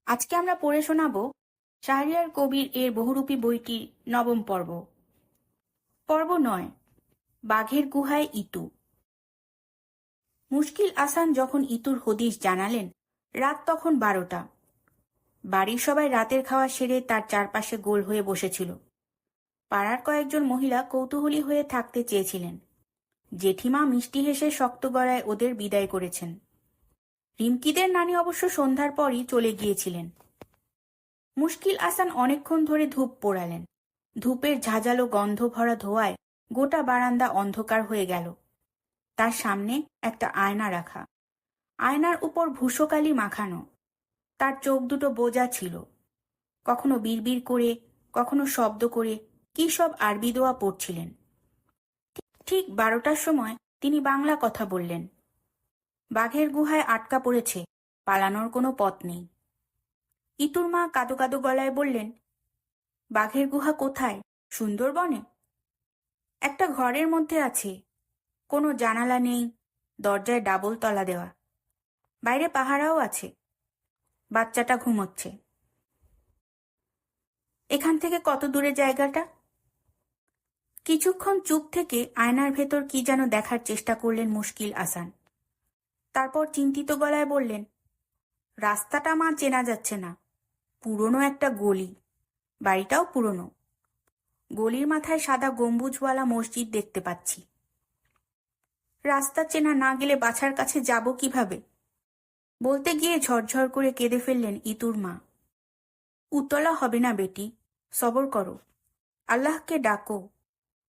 আজকে আমরা পড়ে শোনাব শাহরিয়ার কবির এর বহুরূপী বইটির নবম পর্ব। পর্ব ৯, বাঘের গুহায় ইতু। মুশকিল আসান যখন ইতুর হদিশ জানালেন, রাত তখন ১২টা। বাড়ির সবাই রাতের খাওয়া সেরে তার চারপাশে গোল হয়ে বসেছিল। পাড়ার কয়েকজন মহিলা কৌতূহলী হয়ে থাকতে চেয়েছিলেন। জেঠিমা মিষ্টি হেসে শক্ত গলায় ওদের বিদায় করেছেন। রিমকিদের নানি অবশ্য সন্ধ্যার পরই চলে গিয়েছিলেন। মুশকিল আসান অনেকক্ষণ ধরে ধূপ পোড়ালেন। ধূপের ঝাঁঝালো গন্ধ ভরা ধোঁয়ায় গোটা বারান্দা অন্ধকার হয়ে গেল। তার সামনে একটা আয়না রাখা, আয়নার উপর ভূষকালি মাখানো। তার চোখ দুটো বোজা ছিল। কখনো বিড়বিড় করে, কখনো শব্দ করে কি সব আরবি দোয়া পড়ছিলেন। ঠিক ১২টার সময় তিনি বাংলা কথা বললেন। বাঘের গুহায় আটকা পড়েছে, পালানোর কোনো পথ নেই। ইতুর মা কাঁদো কাঁদো গলায় বললেন, বাঘের গুহা কোথায়? সুন্দরবনে? একটা ঘরের মধ্যে আছে, কোনো জানালা নেই, দরজায় ডাবল তলা দেওয়া। বাইরে পাহারাও আছে। বাচ্চাটা ঘুমোচ্ছে। এখান থেকে কত দূরে জায়গাটা? কিছুক্ষণ চুপ থেকে আয়নার ভেতর কি যেন দেখার চেষ্টা করলেন মুশকিল আসান। তারপর চিন্তিত গলায় বললেন, রাস্তাটা মা চেনা যাচ্ছে না। পুরনো একটা গলি, বাড়িটাও পুরনো। গলির মাথায় সাদা গম্বুজওয়ালা মসজিদ দেখতে পাচ্ছি। রাস্তা চেনা না গেলে বাছার কাছে যাব কিভাবে? বলতে গিয়ে ঝরঝর করে কেঁদে ফেললেন ইতুর মা। উতলা হবে না বেটি, সবর করো, আল্লাহকে ডাকো।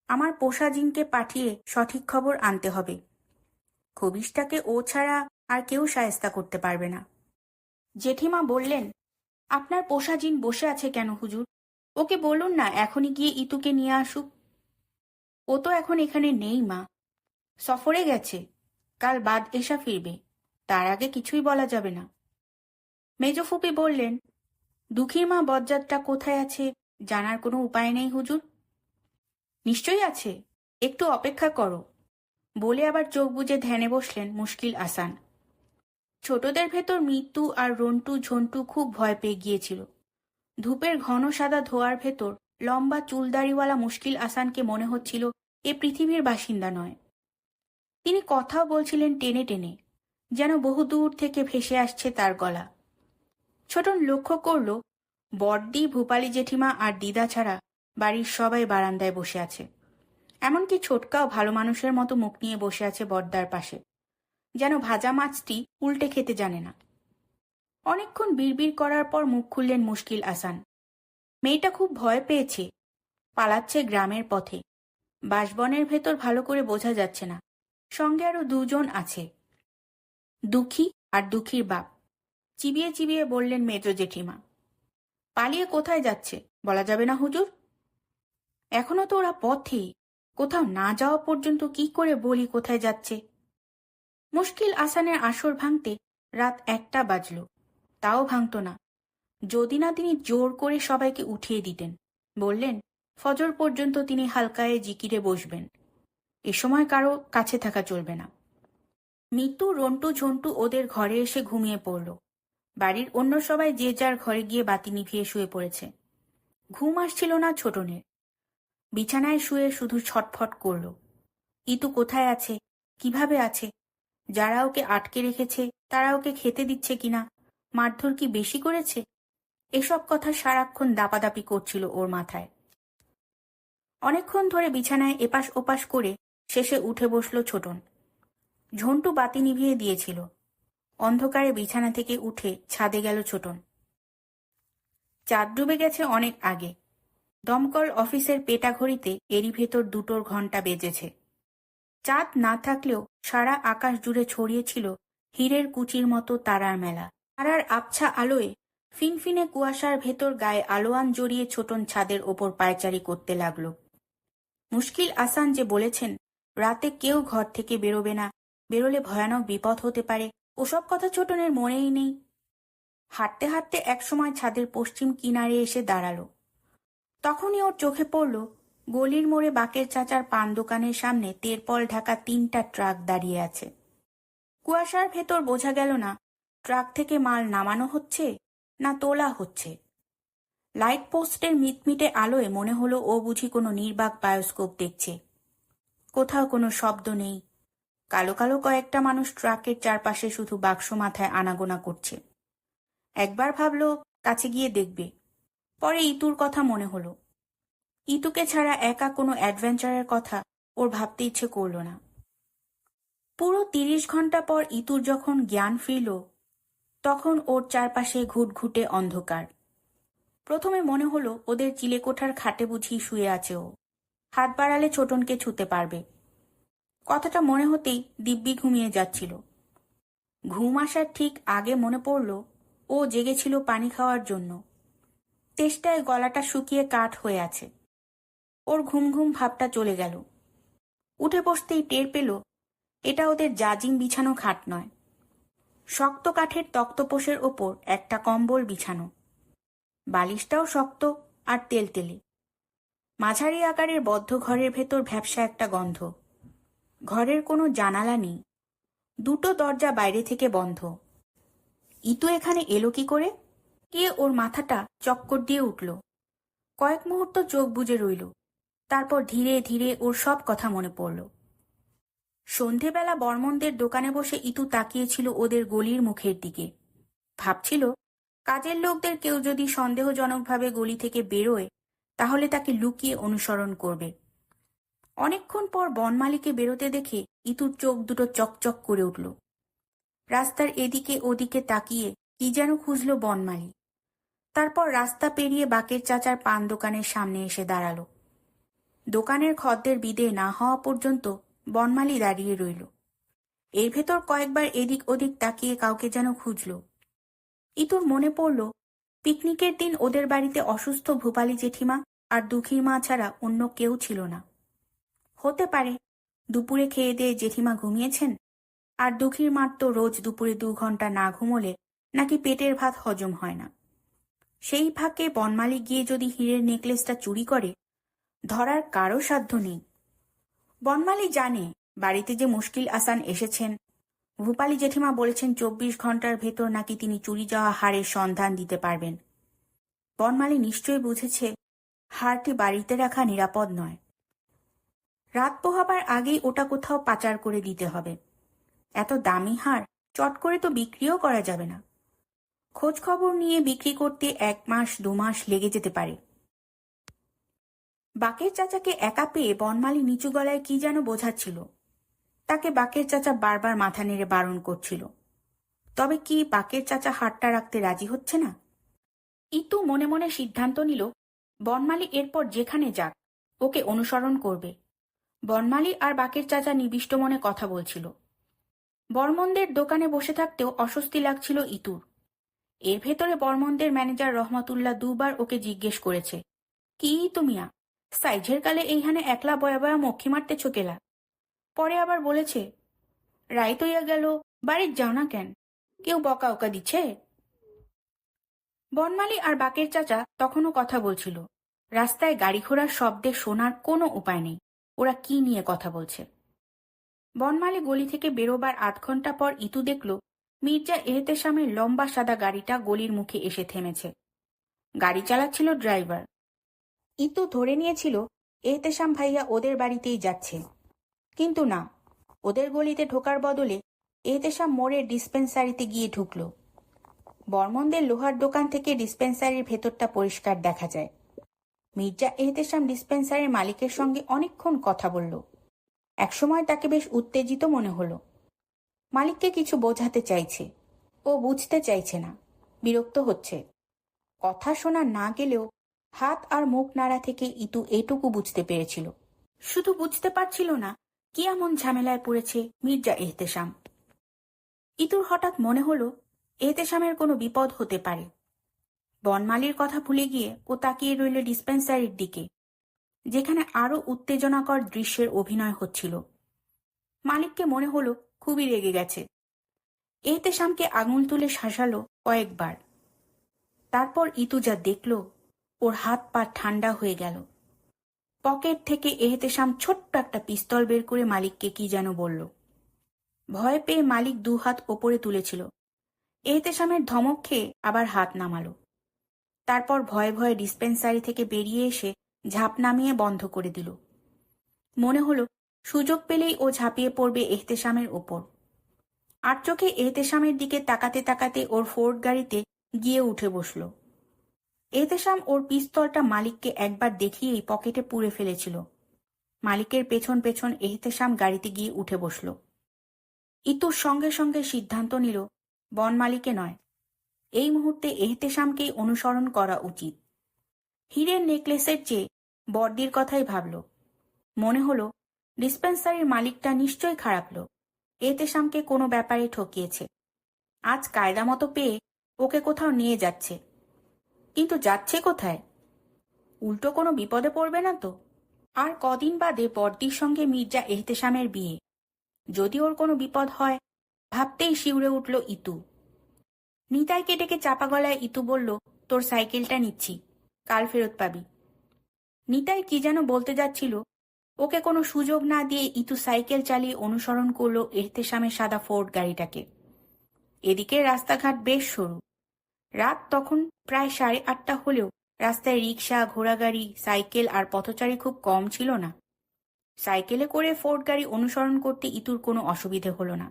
আমার পোষা জিনকে পাঠিয়ে সঠিক খবর আনতে হবে। খবিশটাকে ও ছাড়া আর কেউ শায়েস্তা করতে পারবে না। জেঠিমা বললেন, আপনার পোষা জিন বসে আছে কেন হুজুর? ওকে বলুন না এখনই গিয়ে ইতুকে নিয়ে আসুক। ও তো এখন এখানে নেই মা, সফরে গেছে। কাল বাদ এসা ফিরবে, তার আগে কিছুই বলা যাবে না। মেজ ফুপি বললেন, দুঃখীর মা বজ্জাতটা কোথায় আছে জানার কোনো উপায় নেই হুজুর? নিশ্চয়ই আছে, একটু অপেক্ষা করো, বলে আবার চোখ বুজে ধ্যানে বসলেন মুশকিল আসান। ছোটদের ভেতর মৃত্যু আর রন্টু ঝন্টু খুব ভয় পেয়ে গিয়েছিল। ধূপের ঘন সাদা ধোয়ার ভেতর লম্বা চুলদাড়িওয়ালা মুশকিল আসানকে মনে হচ্ছিল এ পৃথিবীর বাসিন্দা নয়। তিনি কথাও বলছিলেন টেনে টেনে, যেন বহুদূর থেকে ভেসে আসছে তার গলা। ছোটন লক্ষ্য করল, বড়দি, ভূপালী জেঠিমা আর দিদা ছাড়া বাড়ির সবাই বারান্দায় বসে আছে। এমনকি ছোটকাও ভালো মানুষের মতো মুখ নিয়ে বসে আছে বড়দার পাশে, যেন ভাজা মাছটি উল্টে খেতে জানে না। অনেকক্ষণ বিড়বিড় করার পর মুখ খুললেন মুশকিল আসান। মেয়েটা খুব ভয় পেয়েছে, পালাচ্ছে গ্রামের পথে। বাঁশবনের ভেতর ভালো করে বোঝা যাচ্ছে না। সঙ্গে আরো দুজন আছে, দুঃখী আর দুঃখীর বাপ। চিবিয়ে চিবিয়ে বললেন মেজ জেঠিমা। পালিয়ে কোথায় যাচ্ছে বলা যাবে না হুজুর। এখনো তো ওরা পথে, কোথাও না যাওয়া পর্যন্ত কি করে বলি কোথায় যাচ্ছে? মুশকিল আসানের আসর ভাঙতে রাত ১টা বাজল, তাও ভাঙত না যদি না তিনি জোর করে সবাইকে উঠিয়ে দিতেন। বললেন, ফজর পর্যন্ত তিনি হালকায় জিকিরে বসবেন। এ সময় কারো কাছে থাকা চলবে না। মিতু, রন্টু, ঝন্টু ওদের ঘরে এসে ঘুমিয়ে পড়ল। বাড়ির অন্য সবাই যে যার ঘরে গিয়ে বাতি নিভিয়ে শুয়ে পড়েছে। ঘুম আসছিল না ছোটনের। বিছানায় শুয়ে শুধু ছটফট করল। ইতু কোথায় আছে, কিভাবে আছে, যারা ওকে আটকে রেখেছে তারা ওকে খেতে দিচ্ছে কিনা, মারধর কি বেশি করেছে, এসব কথা সারাক্ষণ দাপাদাপি করছিল ওর মাথায়। অনেকক্ষণ ধরে বিছানায় এপাশ ওপাশ করে শেষে উঠে বসল ছোটন। ঝন্টু বাতি নিভিয়ে দিয়েছিল। অন্ধকারে বিছানা থেকে উঠে ছাদে গেল ছোটন। চাঁদ ডুবে গেছে অনেক আগে। দমকল অফিসের পেটা ঘড়িতে এরই ভেতর ২টোর ঘণ্টা বেজেছে। চাঁদ না থাকলেও সারা আকাশ জুড়ে ছড়িয়েছিল হীরের কুচির মতো তারার মেলা। তারার আবছা আলোয় ফিনফিনে কুয়াশার ভেতর গায়ে আলোয়ান জড়িয়ে ছোটন ছাদের ওপর পায়চারি করতে লাগল। মুশকিল আসান যে বলেছেন রাতে কেউ ঘর থেকে বেরোবে না, বেরোলে ভয়ানক বিপদ হতে পারে, ওসব কথা ছোটনের মনেই নেই। হাঁটতে হাঁটতে একসময় ছাদের পশ্চিম কিনারে এসে দাঁড়ালো। তখনই ওর চোখে পড়ল গলির মোড়ে বাকের চাচার পান দোকানের সামনে তেরপল ঢাকা ৩টা ট্রাক দাঁড়িয়ে আছে। কুয়াশার ভেতর বোঝা গেল না ট্রাক থেকে মাল নামানো হচ্ছে না তোলা হচ্ছে। লাইট পোস্টের মিটমিটে আলোয় মনে হলো ও বুঝি কোনো নির্বাক বায়োস্কোপ দেখছে। কোথাও কোনো শব্দ নেই। কালো কালো কয়েকটা মানুষ ট্রাকের চারপাশে শুধু বাক্স মাথায় আনাগোনা করছে। একবার ভাবল কাছে গিয়ে দেখবে, পরে ইতুর কথা মনে হলো। ইতুকে ছাড়া একা কোনো অ্যাডভেঞ্চারের কথা ওর ভাবতে ইচ্ছে করল না। পুরো ৩০ ঘন্টা পর ইতুর যখন জ্ঞান ফিরল, তখন ওর চারপাশে ঘুটঘুটে অন্ধকার। প্রথমে মনে হলো ওদের চিলেকোঠার খাটে বুঝি শুয়ে আছে ও, হাত বাড়ালে ছোটনকে ছুতে পারবে। কথাটা মনে হতেই দিব্যি ঘুমিয়ে যাচ্ছিল। ঘুম আসার ঠিক আগে মনে পড়ল ও জেগেছিল পানি খাওয়ার জন্য। তেষ্টায় গলাটা শুকিয়ে কাঠ হয়ে আছে। ওর ঘুম ঘুম ভাবটা চলে গেল। উঠে বসতেই টের পেল এটা ওদের জাজিম বিছানো খাট নয়। শক্ত কাঠের তক্তপোষের ওপর একটা কম্বল বিছানো। বালিশটাও শক্ত আর তেলতেলে। মাঝারি আকারের বদ্ধ ঘরের ভেতর ভ্যাপসা একটা গন্ধ। ঘরের কোনো জানালা নেই। দুটো দরজা বাইরে থেকে বন্ধ। ইতু এখানে এলো কি করে? কে ওর মাথাটা চক্কর দিয়ে উঠল। কয়েক মুহূর্ত চোখ বুজে রইল। তারপর ধীরে ধীরে ওর সব কথা মনে পড়ল। সন্ধেবেলা বর্মনদের দোকানে বসে ইতু তাকিয়েছিল ওদের গলির মুখের দিকে। ভাবছিল কাজের লোকদের কেউ যদি সন্দেহজনকভাবে গলি থেকে বেরোয় তাহলে তাকে লুকিয়ে অনুসরণ করবে। অনেকক্ষণ পর বনমালীকে বেরোতে দেখে ইতুর চোখ দুটো চকচক করে উঠল। রাস্তার এদিকে ওদিকে তাকিয়ে কি যেন খুঁজল বনমালী। তারপর রাস্তা পেরিয়ে বাকের চাচার পান দোকানের সামনে এসে দাঁড়ালো। দোকানের খদ্দের বিদেয় না হওয়া পর্যন্ত বনমালী দাঁড়িয়ে রইল। এর ভেতর কয়েকবার এদিক ওদিক তাকিয়ে কাউকে যেন খুঁজল। ইতুর মনে পড়ল পিকনিকের দিন ওদের বাড়িতে অসুস্থ ভূপালী জেঠিমা আর দুঃখীর মা ছাড়া অন্য কেউ ছিল না। হতে পারে দুপুরে খেয়ে দিয়ে জেঠিমা ঘুমিয়েছেন, আর দুঃখীর মার তো রোজ দুপুরে ২ ঘন্টা না ঘুমোলে নাকি পেটের ভাত হজম হয় না। সেই ফাঁকে বনমালী গিয়ে যদি হীরের নেকলেসটা চুরি করে, ধরার কারো সাধ্য নেই। বনমালী জানে বাড়িতে যে মুশকিল আসান এসেছেন। ভূপালী জেঠিমা বলেছেন ২৪ ঘন্টার ভেতর নাকি তিনি চুরি যাওয়া হারের সন্ধান দিতে পারবেন। বনমালী নিশ্চয়ই বুঝেছে হারটি বাড়িতে রাখা নিরাপদ নয়। রাত পোহাবার আগেই ওটা কোথাও পাচার করে দিতে হবে। এত দামি হার চট করে তো বিক্রিও করা যাবে না। খোঁজ খবর নিয়ে বিক্রি করতে ১ মাস ২ মাস লেগে যেতে পারে। বাকের চাচাকে একা পেয়ে বনমালী নিচু গলায় কি যেন বোঝাচ্ছিল। তাকে বাকের চাচা বারবার মাথা নেড়ে বারণ করছিল। তবে কি বাকের চাচা হারটা রাখতে রাজি হচ্ছে না? ইতু মনে মনে সিদ্ধান্ত নিল বনমালী এরপর যেখানে যাক ওকে অনুসরণ করবে। বনমালী আর বাকের চাচা নিবিষ্ট মনে কথা বলছিল। বর্মনদের দোকানে বসে থাকতেও অস্বস্তি লাগছিল ইতুর। এর ভেতরে বর্মনদের ম্যানেজার রহমতুল্লাহ ২ বার ওকে জিজ্ঞেস করেছে, কি তুমিয়া সাইঝের কালে এইখানে একলা বয়া বয়া মক্ষী মারতেছ কেলা? পরে আবার বলেছে, রাইত হইয়া গেল, বাড়ির যাও না কেন? কেউ বকা ওকা দিচ্ছে? বনমালী আর বাকের চাচা তখনও কথা বলছিল। রাস্তায় গাড়ি ঘোড়ার শব্দে শোনার কোনো উপায় নেই ওরা কি নিয়ে কথা বলছে। বনমালী গলি থেকে বেরোবার ৮ ঘন্টা পর ইতু দেখল মির্জা এহতেশামের লম্বা সাদা গাড়িটা গলির মুখে এসে থেমেছে। গাড়ি চালাচ্ছিল ড্রাইভার। ইতু ধরে নিয়েছিল এহতেশাম ভাইয়া ওদের বাড়িতেই যাচ্ছে, কিন্তু না, ওদের গলিতে ঢোকার বদলে এহতেশাম মোড়ের ডিসপেন্সারিতে গিয়ে ঢুকল। বর্মনদের লোহার দোকান থেকে ডিসপেন্সারির ভেতরটা পরিষ্কার দেখা যায়। মির্জা এহতেশাম ডিসপেন্সারির মালিকের সঙ্গে অনেকক্ষণ কথা বলল। একসময় তাকে বেশ উত্তেজিত মনে হলো। মালিককে কিছু বোঝাতে চাইছে, ও বুঝতে চাইছে না, বিরক্ত হচ্ছে। কথা শোনা না গেলেও হাত আর মুখ নাড়া থেকে ইতু এটুকু বুঝতে পেরেছিল। শুধু বুঝতে পারছিল না কি এমন ঝামেলায় পড়েছে মির্জা এহতেশাম। ইতুর হঠাৎ মনে হলো এহতেশামের কোনো বিপদ হতে পারে। বনমালীর কথা ভুলে গিয়ে ও তাকিয়ে রইল ডিসপেন্সারির দিকে, যেখানে আরো উত্তেজনাকর দৃশ্যের অভিনয় হচ্ছিল। মালিককে মনে হলো খুবই রেগে গেছে। এহতেশামকে আঙুল তুলে শাসালো কয়েকবার। তারপর ইতু যা দেখল, ওর হাত পা ঠান্ডা হয়ে গেল। পকেট থেকে এহতেশাম ছোট্ট একটা পিস্তল বের করে মালিককে কি যেন বলল। ভয় পেয়ে মালিক ২ হাত ওপরে তুলেছিল, এহতেশামের ধমক খেয়ে আবার হাত নামালো। তারপর ভয়ে ভয়ে ডিসপেন্সারি থেকে বেরিয়ে এসে ঝাঁপ নামিয়ে বন্ধ করে দিল। মনে হলো সুযোগ পেলেই ও ঝাঁপিয়ে পড়বে এহতেশামের ওপর। আর চোখে এহতেশামের দিকে তাকাতে তাকাতে ওর ফোর্ড গাড়িতে গিয়ে উঠে বসল। এহতেশাম ওর পিস্তলটা মালিককে একবার দেখিয়েই পকেটে পুরে ফেলেছিল। মালিকের পেছন পেছন এহতেশাম গাড়িতে গিয়ে উঠে বসল। ইতুর সঙ্গে সঙ্গে সিদ্ধান্ত নিল বন মালিকে নয়, এই মুহূর্তে এহতেশামকেই অনুসরণ করা উচিত। হীরের নেকলেসের চেয়ে বড়দির কথাই ভাবল। মনে হলো ডিসপেন্সারির মালিকটা নিশ্চয়ই খারাপ লোক, এহতেশামকে কোনো ব্যাপারে ঠকিয়েছে। আজ কায়দা মতো পেয়ে ওকে কোথাও নিয়ে যাচ্ছে। কিন্তু যাচ্ছে কোথায়? উল্টো কোনো বিপদে পড়বে না তো? আর কদিন বাদে বড়দির সঙ্গে মির্জা এহতেশামের বিয়ে। যদি ওর কোনো বিপদ হয়, ভাবতেই শিউরে উঠল ইতু। নিতাইকে ডেকে চাপা গলায় ইতু বলল, তোর সাইকেলটা নিচ্ছি, কাল ফেরত পাবি। নিতাই কি যেন বলতে যাচ্ছিল, ওকে কোনো সুযোগ না দিয়ে ইতু সাইকেল চালিয়ে অনুসরণ করল এহতেশামের সাদা ফোর্ড গাড়িটাকে। এদিকে রাস্তাঘাট বেশ সরু। রাত তখন প্রায় 8:30 হলেও রাস্তায় রিকশা, ঘোড়াগাড়ি, সাইকেল আর পথচারী খুব কম ছিল না। সাইকেলে করে ফোর্ড গাড়ি অনুসরণ করতে ইতুর কোনো অসুবিধে হলো না।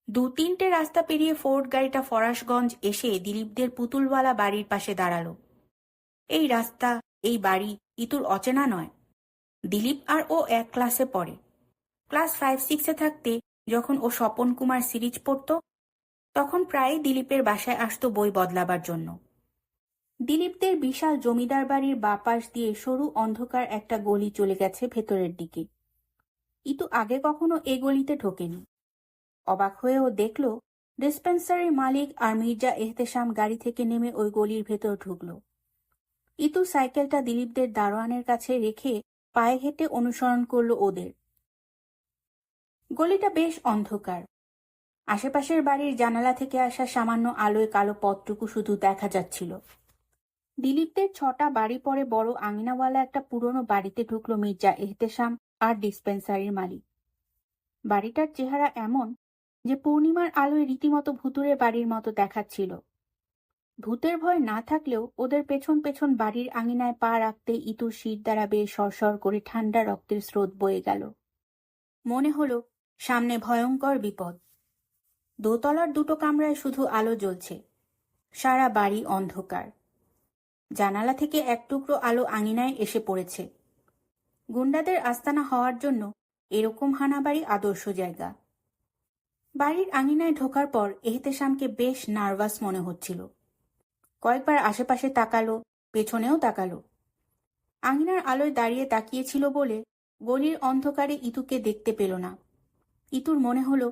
2-3টে রাস্তা পেরিয়ে ফোর্ড গাড়িটা ফরাসগঞ্জ এসে দিলীপদের পুতুলওয়ালা বাড়ির পাশে দাঁড়ালো। এই রাস্তা, এই বাড়ি ইতুর অচেনা নয়। দিলীপ আর ও এক ক্লাসে পড়ে। ক্লাস 5-6-এ থাকতে যখন ও স্বপন কুমার সিরিজ পড়ত, তখন প্রায়ই দিলীপের বাসায় আসতো বই বদলাবার জন্য। দিলীপদের বিশাল জমিদার বাড়ির বাপাশ দিয়ে সরু অন্ধকার একটা গলি চলে গেছে ভেতরের দিকে। ইতু আগে কখনো এ গলিতে ঢোকেনি। অবাক হয়েও দেখল ডিসপেন্সারির মালিক আর মির্জা এহতেশাম গাড়ি থেকে নেমে ওই গলির ভেতর ঢুকল। ইতু সাইকেলটা দিলীপদের দারোয়ানের কাছে রেখে পায়ে হেঁটে অনুসরণ করল ওদের। গলিটা বেশ অন্ধকার। আশেপাশের বাড়ির জানালা থেকে আসা সামান্য আলোয় কালো পথটুকু শুধু দেখা যাচ্ছিল। দিলীপদের 6টা বাড়ি পরে বড় আঙিনাওয়ালা একটা পুরনো বাড়িতে ঢুকল মির্জা এহতেশাম আর ডিসপেন্সারির মালিক। বাড়িটার চেহারা এমন যে পূর্ণিমার আলোয় রীতিমতো ভুতুরে বাড়ির মতো দেখাচ্ছিল। ভূতের ভয় না থাকলেও ওদের পেছন পেছন বাড়ির আঙিনায় পা রাখতে ইতুর শির দ্বারা বেশ সরসর করে ঠান্ডা রক্তের স্রোত বয়ে গেল। মনে হলো সামনে ভয়ঙ্কর বিপদ। দোতলার 2টো কামরায় শুধু আলো জ্বলছে, সারা বাড়ি অন্ধকার। জানালা থেকে এক টুকরো আলো আঙিনায় এসে পড়েছে। গুন্ডাদের আস্তানা হওয়ার জন্য এরকম হানাবাড়ি আদর্শ জায়গা। বাড়ির আঙিনায় ঢোকার পর এহতেশামকে বেশ নার্ভাস মনে হচ্ছিল। কয়েকবার আশেপাশে তাকালো, পেছনেও তাকালো। আঙিনার আলোয় দাঁড়িয়ে তাকিয়েছিল বলে গলির অন্ধকারে ইতুকে দেখতে পেল না। ইতুর মনে হলো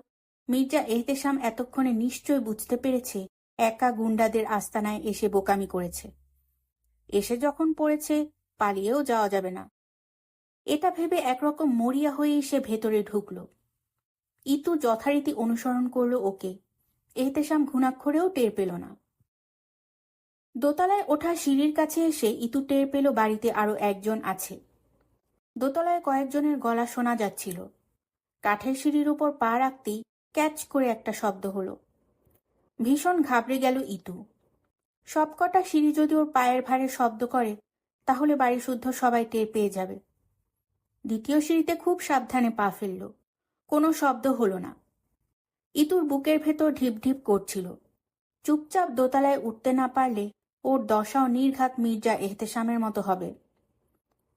মির্জা এহতেশাম এতক্ষণে নিশ্চয় বুঝতে পেরেছে একা গুন্ডাদের আস্তানায় এসে বোকামি করেছে। এসে যখন পড়েছে, পালিয়েও যাওয়া যাবে না। এটা ভেবে একরকম মরিয়া হয়েই সে ভেতরে ঢুকল। ইতু যথারীতি অনুসরণ করল ওকে। এহতেশাম ঘুণাক্ষরেও টের পেল না। দোতলায় ওঠা সিঁড়ির কাছে এসে ইতু টের পেল বাড়িতে আরো একজন আছে। দোতলায় কয়েকজনের গলা শোনা যাচ্ছিল। কাঠের সিঁড়ির উপর পা রাখতেই ক্যাচ করে একটা শব্দ হলো। ভীষণ ঘাবড়ে গেল ইতু। সবকটা সিঁড়ি যদি ওর পায়ের ভারে শব্দ করে, তাহলে বাড়ি শুদ্ধ সবাই টের পেয়ে যাবে। দ্বিতীয় সিঁড়িতে খুব সাবধানে পা ফেলল। কোনো শব্দ হলো না। ইতুর বুকের ভেতর ঢিপ ঢিপ করছিল। চুপচাপ দোতলায় উঠতে না পারলে ওর দশাও নির্ঘাত মির্জা এহতেশামের মতো হবে।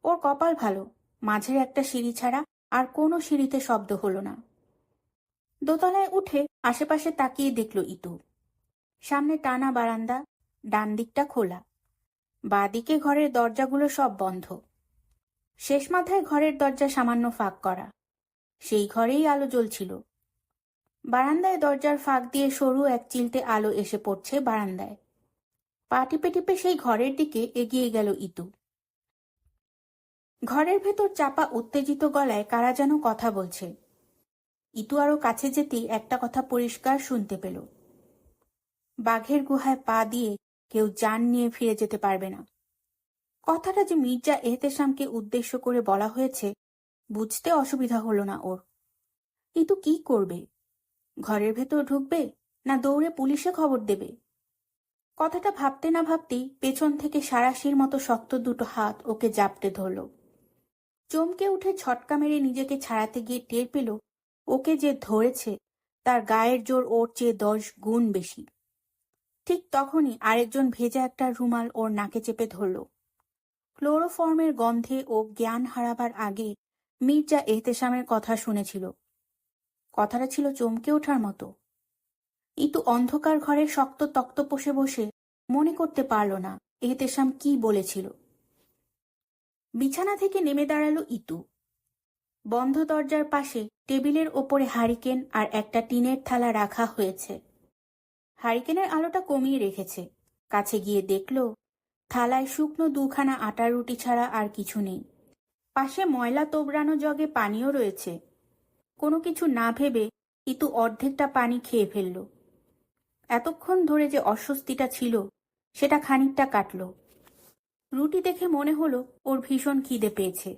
ওর কপাল ভালো, মাঝের একটা সিঁড়ি ছাড়া আর কোনো সিঁড়িতে শব্দ হলো না। দোতলায় উঠে আশেপাশে তাকিয়ে দেখল ইতু। সামনে টানা বারান্দা, ডান দিকটা খোলা। বাঁদিকে ঘরের দরজাগুলো সব বন্ধ। শেষ মাথায় ঘরের দরজা সামান্য ফাঁক করা। সেই ঘরেই আলো জ্বলছিল। বারান্দায় দরজার ফাঁক দিয়ে সরু এক চিলতে আলো এসে পড়ছে বারান্দায়। পা টিপে টিপে সেই ঘরের দিকে এগিয়ে গেল ইতু। ঘরের ভেতর চাপা উত্তেজিত গলায় কারা যেন কথা বলছে। ইতু আরো কাছে যেতেই একটা কথা পরিষ্কার শুনতে পেল। বাঘের গুহায় পা দিয়ে কেউ জান নিয়ে ফিরে যেতে পারবে না। কথাটা যে মির্জা এহতেশামকে উদ্দেশ্য করে বলা হয়েছে, বুঝতে অসুবিধা হলো না ওর। ইতু কি করবে? ঘরের ভেতর ঢুকবে না দৌড়ে পুলিশে খবর দেবে? কথাটা ভাবতে না ভাবতেই পেছন থেকে সাঁড়াশির মতো শক্ত দুটো হাত ওকে জাপটে ধরল। চমকে উঠে ছটকা মেরে নিজেকে ছাড়াতে গিয়ে টের পেল ওকে যে ধরেছে তার গায়ের জোর ওর চেয়ে 10 গুণ বেশি। ঠিক তখনই আরেকজন ভেজা একটা রুমাল ওর নাকে চেপে ধরল। ক্লোরোফর্মের গন্ধে ও জ্ঞান হারাবার আগে মির্জা এহতেশামের কথা শুনেছিল। কথাটা ছিল চমকে ওঠার মতো। ইতু অন্ধকার ঘরে শক্ত তক্তপোষে বসে মনে করতে পারল না এহতেশাম কি বলেছিল। বিছানা থেকে নেমে দাঁড়ালো ইতু। বন্ধ দরজার পাশে টেবিলের ওপরে হারিকেন আর একটা টিনের থালা রাখা হয়েছে। হারিকেনের আলোটা কমিয়ে রেখেছে। কাছে গিয়ে দেখল থালায় শুকনো 2খানা আটার রুটি ছাড়া আর কিছু নেই। পাশে ময়লা তোবড়ানো জগে পানিও রয়েছে। কোনো কিছু না ভেবে ইতু অর্ধেকটা পানি খেয়ে ফেলল। এতক্ষণ ধরে যে অস্বস্তিটা ছিল সেটা খানিকটা কাটল। রুটি দেখে মনে হলো ওর ভীষণ খিদে পেয়েছে।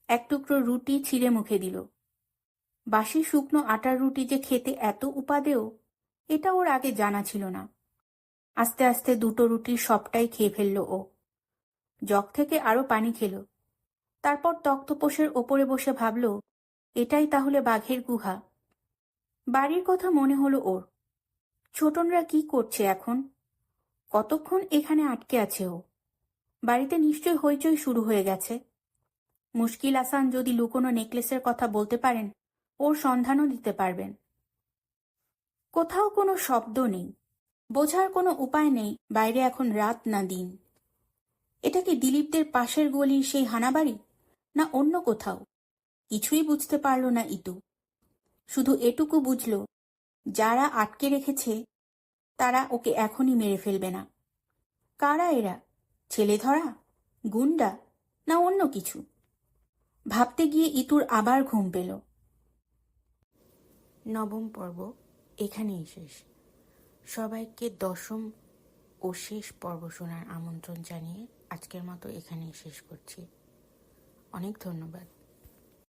এক টুকরো রুটি ছিঁড়ে মুখে দিল। বাসি শুকনো আটার রুটি যে খেতে এত উপাদেয় এটা ওর আগে জানা ছিল না। আস্তে আস্তে 2টো রুটির সবটাই খেয়ে ফেলল ও। জগ থেকে আরো পানি খেল। তারপর তক্তপোষের ওপরে বসে ভাবল এটাই তাহলে বাঘের গুহা। বাড়ির কথা মনে হলো ওর। ছোটনরা কি করছে এখন? কতক্ষণ এখানে আটকে আছে ও? বাড়িতে নিশ্চয়ই হইচই শুরু হয়ে গেছে। মুশকিল আসান যদি লুকোনো নেকলেসের কথা বলতে পারেন ওর সন্ধানও দিতে পারবেন। কোথাও কোনো শব্দ নেই। বোঝার কোনো উপায় নেই বাইরে এখন রাত না দিন। এটা কি দিলীপদের পাশের গলির সেই হানাবাড়ি, না অন্য কোথাও? কিছুই বুঝতে পারল না ইতু। শুধু এটুকু বুঝল যারা আটকে রেখেছে তারা ওকে এখনই মেরে ফেলবে না। কারা এরা? ছেলে ধরা, গুন্ডা, না অন্য কিছু? ভাবতে গিয়ে ইতুর আবার ঘুম পেল। 9ম পর্ব এখানেই শেষ। সবাইকে 10ম ও শেষ পর্ব শোনার আমন্ত্রণ জানিয়ে আজকের মতো এখানেই শেষ করছি। অনেক ধন্যবাদ।